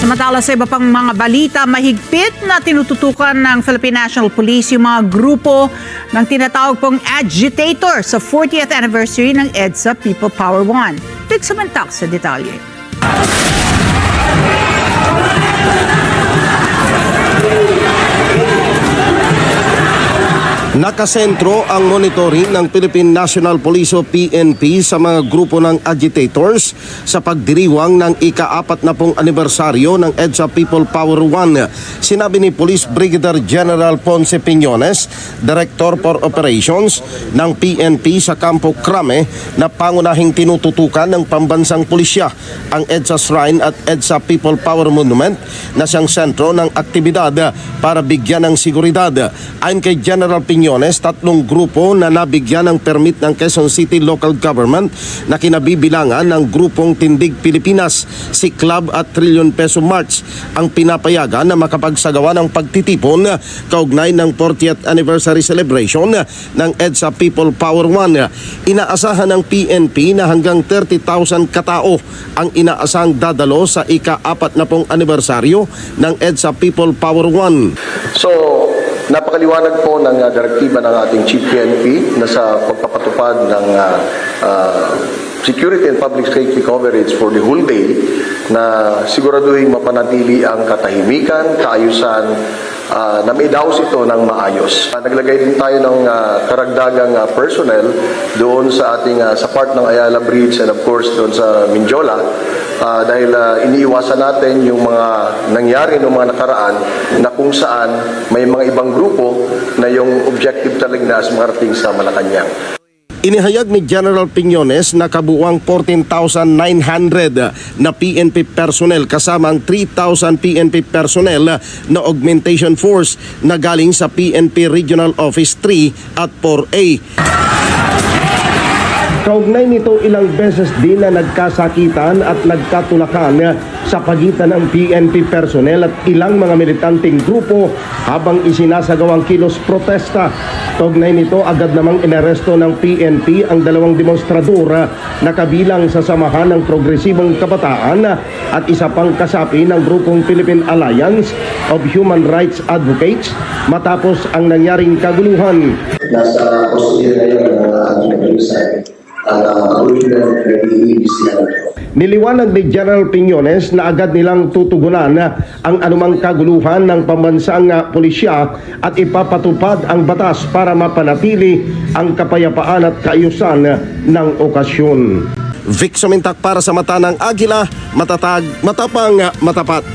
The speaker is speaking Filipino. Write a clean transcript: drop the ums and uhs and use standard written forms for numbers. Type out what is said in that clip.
Samantala sa iba pang mga balita, mahigpit na tinututukan ng Philippine National Police yung mga grupo ng tinatawag pong agitator sa 40th anniversary ng EDSA People Power 1. Fix Samantak sa detalye. Nakasentro ang monitoring ng Philippine National Police o PNP sa mga grupo ng agitators sa pagdiriwang ng ika-40 anibersaryo ng EDSA People Power 1. Sinabi ni Police Brigadier General Ponce Piñones, Director for Operations ng PNP sa Campo Crame, na pangunahing tinututukan ng pambansang pulisya ang EDSA Shrine at EDSA People Power Monument na siyang sentro ng aktibidad para bigyan ng seguridad. Ayon kay General Piñones, 3 grupo na nabigyan ng permit ng Quezon City Local Government na kinabibilangan ng Grupong Tindig Pilipinas, si Club at Trillion Peso March ang pinapayagan na makapagsagawa ng pagtitipon kaugnay ng 40th anniversary celebration ng EDSA People Power 1. Inaasahan ng PNP na hanggang 30,000 katao ang inaasahang dadalo sa ika-40 anibersaryo ng EDSA People Power 1. So, napakaliwanag po ng direktiba ng ating Chief PNP na sa pagpapatupad ng security and public safety coverage for the whole day na siguraduhin mapanatili ang katahimikan, kaayusan, na may daos ito ng maayos. Naglagay din tayo ng karagdagang personnel doon sa ating sa part ng Ayala Bridge and of course doon sa Minjola dahil iniiwasan natin yung mga nangyari noong mga nakaraan na kung saan may mga ibang grupo na yung objective talagang na makarating sa Malacanang. Inihayag ni General Piñones na kabuuang 14,900 na PNP personnel kasama ang 3,000 PNP personnel na augmentation force na galing sa PNP Regional Office 3 at 4A. Kaugnay nito, ilang beses din na nagkasakitan at nagkatulakan sa pagitan ng PNP personnel at ilang mga militanteng grupo habang isinasagawang kilos protesta. Kaugnay nito, agad namang inaresto ng PNP ang 2 demonstrador na kabilang sa samahan ng Progresibong Kabataan at isa pang kasapi ng grupong Philippine Alliance of Human Rights Advocates matapos ang nangyaring kaguluhan. Nasa posture ngayon ng ating Niliwanag ni General Piñones na agad nilang tutugunan ang anumang kaguluhan ng pambansang pulisya at ipapatupad ang batas para mapanatili ang kapayapaan at kaayusan ng okasyon. Vic Samantak para sa Mata ng Agila, matatag, matapang, matapat.